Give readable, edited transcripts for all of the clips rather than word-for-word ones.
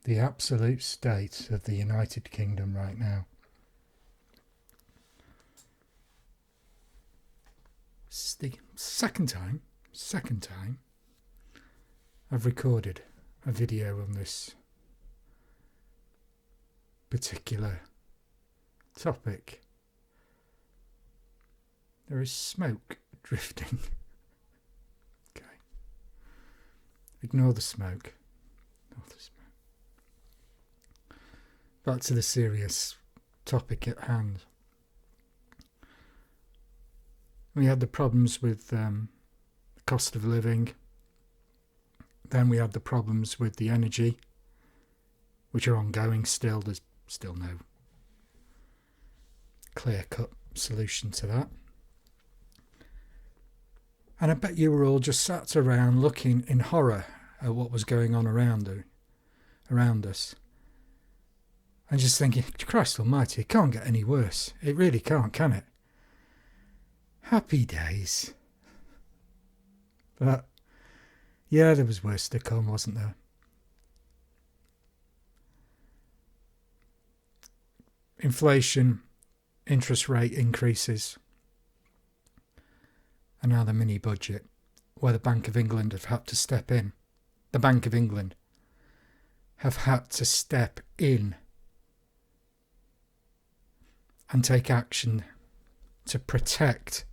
the absolute state of the United Kingdom right now. It's the second time I've recorded a video on this particular topic. There is smoke drifting. Okay. Ignore the smoke. Back to the serious topic at hand. We had the problems with the cost of living. Then we had the problems with the energy, which are ongoing still. There's still no clear-cut solution to that. And I bet you were all just sat around looking in horror at what was going on around us. And just thinking, Christ almighty, it can't get any worse. It really can't, can it? Happy days. But, yeah, there was worse to come, wasn't there? Inflation, interest rate increases, and now the mini budget, where the Bank of England have had to step in. The Bank of England have had to step in and take action to protect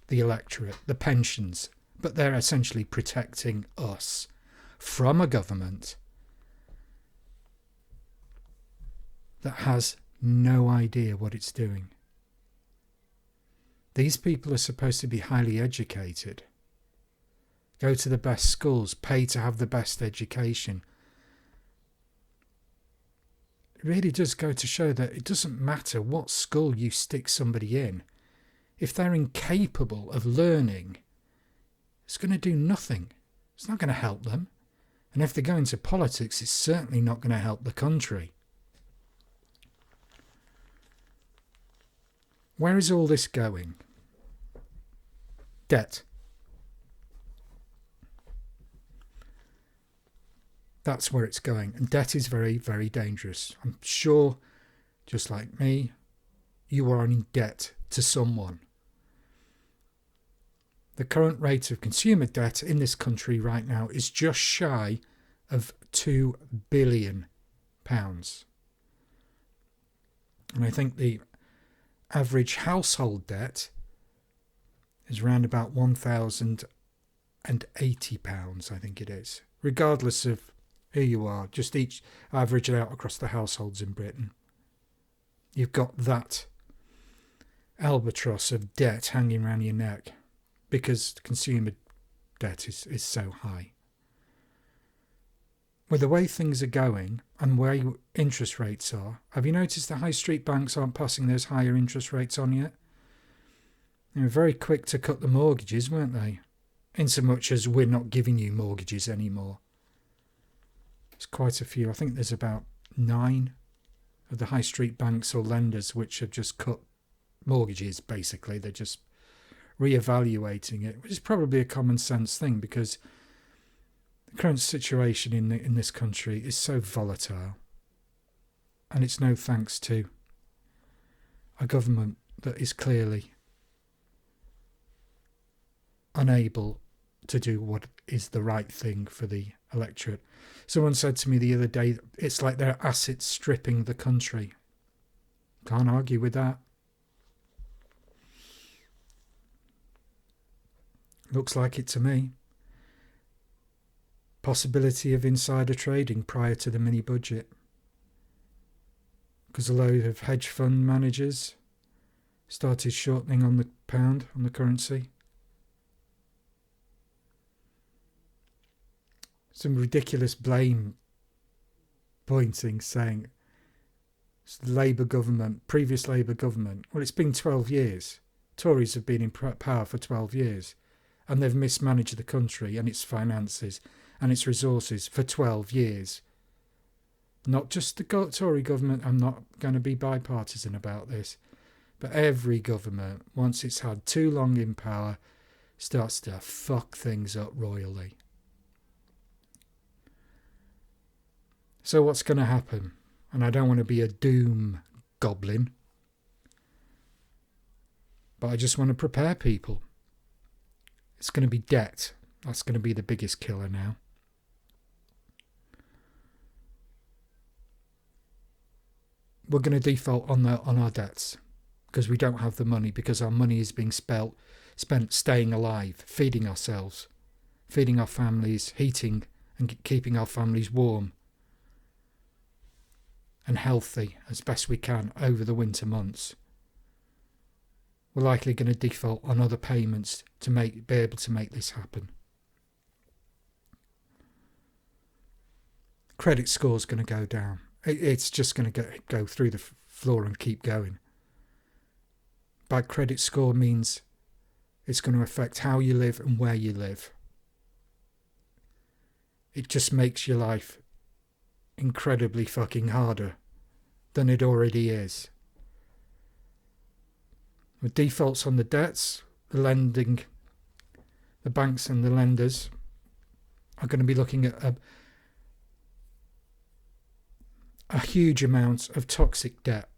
the electorate, the pensions, but they're essentially protecting us from a government that has no idea what it's doing. These people are supposed to be highly educated, go to the best schools, pay to have the best education. It really does go to show that it doesn't matter what school you stick somebody in. If they're incapable of learning, it's going to do nothing. It's not going to help them. And if they go into politics, it's certainly not going to help the country. Where is all this going? Debt. That's where it's going. And debt is very, very dangerous. I'm sure, just like me, you are in debt to someone. The current rate of consumer debt in this country right now is just shy of £2 billion. And I think the average household debt is around about £1,080, I think it is. Regardless of who you are, just each average it out across the households in Britain. You've got that albatross of debt hanging around your neck because consumer debt is so high. With the way things are going and where interest rates are, have you noticed the high street banks aren't passing those higher interest rates on yet? They were very quick to cut the mortgages, weren't they? In so much as we're not giving you mortgages anymore. There's quite a few. I think there's about 9 of the high street banks or lenders which have just cut mortgages, basically. They're just re-evaluating it, which is probably a common sense thing because the current situation in this country is so volatile. And it's no thanks to a government that is clearly unable to do what is the right thing for the electorate. Someone said to me the other day, it's like they're asset stripping the country. Can't argue with that. Looks like it to me. Possibility of insider trading prior to the mini budget. Because a load of hedge fund managers started shortening on the pound, on the currency. Some ridiculous blame pointing saying it's the Labour government, previous Labour government. Well, it's been 12 years. Tories have been in power for 12 years and they've mismanaged the country and its finances and its resources for 12 years. Not just the Tory government, I'm not going to be bipartisan about this, but every government, once it's had too long in power, starts to fuck things up royally. So what's going to happen? And I don't want to be a doom goblin, but I just want to prepare people. It's going to be debt. That's going to be the biggest killer now. We're going to default on our debts because we don't have the money, because our money is being spent staying alive, feeding ourselves, feeding our families, heating and keeping our families warm and healthy as best we can over the winter months. We're likely going to default on other payments to be able to make this happen. Credit score's going to go down. It's just going to go through the floor and keep going. Bad credit score means it's going to affect how you live and where you live. It just makes your life incredibly fucking harder than it already is. With defaults on the debts, the lending, the banks and the lenders are going to be looking at a huge amount of toxic debt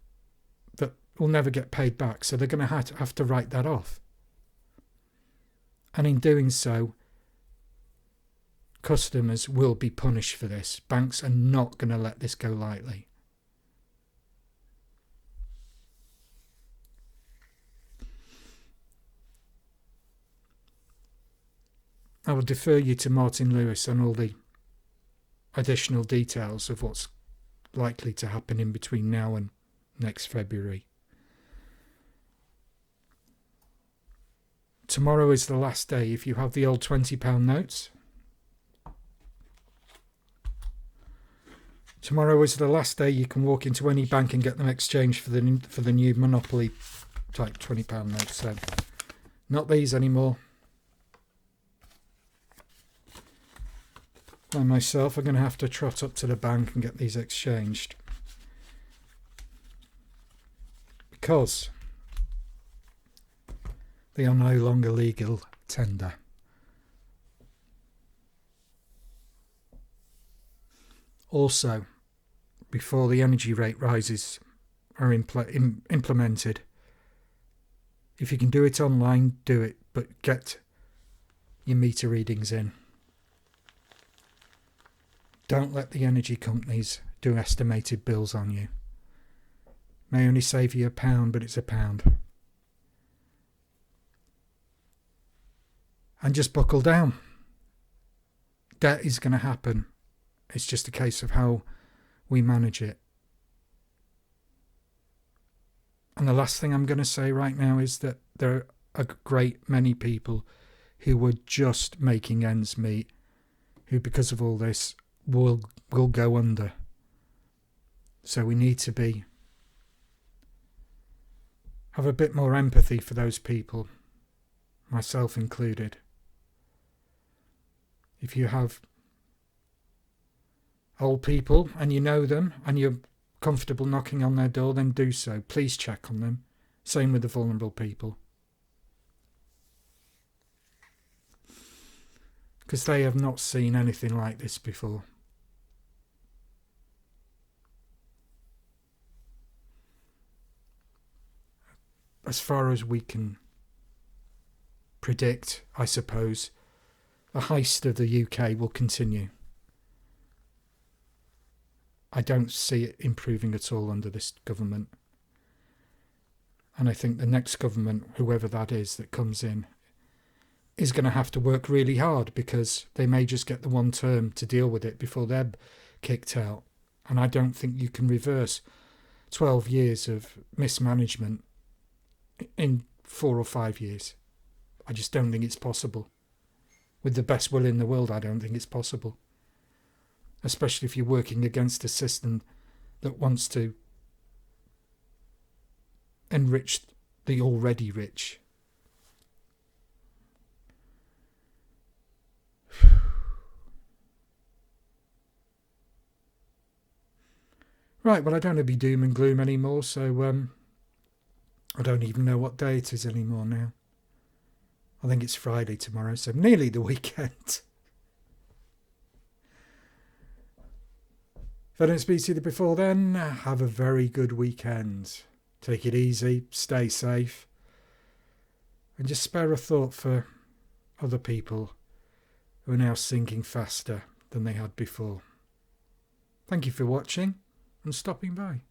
that will never get paid back. So they're going to have to write that off. And in doing so, customers will be punished for this. Banks are not going to let this go lightly. I will defer you to Martin Lewis on all the additional details of what's likely to happen in between now and next February. Tomorrow is the last day. If you have the old £20 notes, tomorrow is the last day you can walk into any bank and get them exchanged for the new Monopoly type £20 notes. So not these anymore. I myself are going to have to trot up to the bank and get these exchanged, because they are no longer legal tender. Also, before the energy rate rises are implemented, if you can do it online, do it, but get your meter readings in. Don't let the energy companies do estimated bills on you. May only save you £1, but it's £1. And just buckle down. Debt is going to happen. It's just a case of how we manage it. And the last thing I'm going to say right now is that there are a great many people who were just making ends meet, who because of all this will go under. So we need to have a bit more empathy for those people, myself included. If you have old people and you know them and you're comfortable knocking on their door, then do so. Please check on them. Same with the vulnerable people. Because they have not seen anything like this before. As far as we can predict, I suppose, the heist of the UK will continue. I don't see it improving at all under this government. And I think the next government, whoever that is that comes in, is going to have to work really hard, because they may just get the one term to deal with it before they're kicked out. And I don't think you can reverse 12 years of mismanagement in 4 or 5 years. I just don't think it's possible. With the best will in the world, I don't think it's possible. Especially if you're working against a system that wants to enrich the already rich. Right, well, I don't want to be doom and gloom anymore, so I don't even know what day it is anymore now. I think it's Friday tomorrow, so nearly the weekend. If I don't speak to you before then, have a very good weekend. Take it easy, stay safe, and just spare a thought for other people who are now sinking faster than they had before. Thank you for watching and stopping by.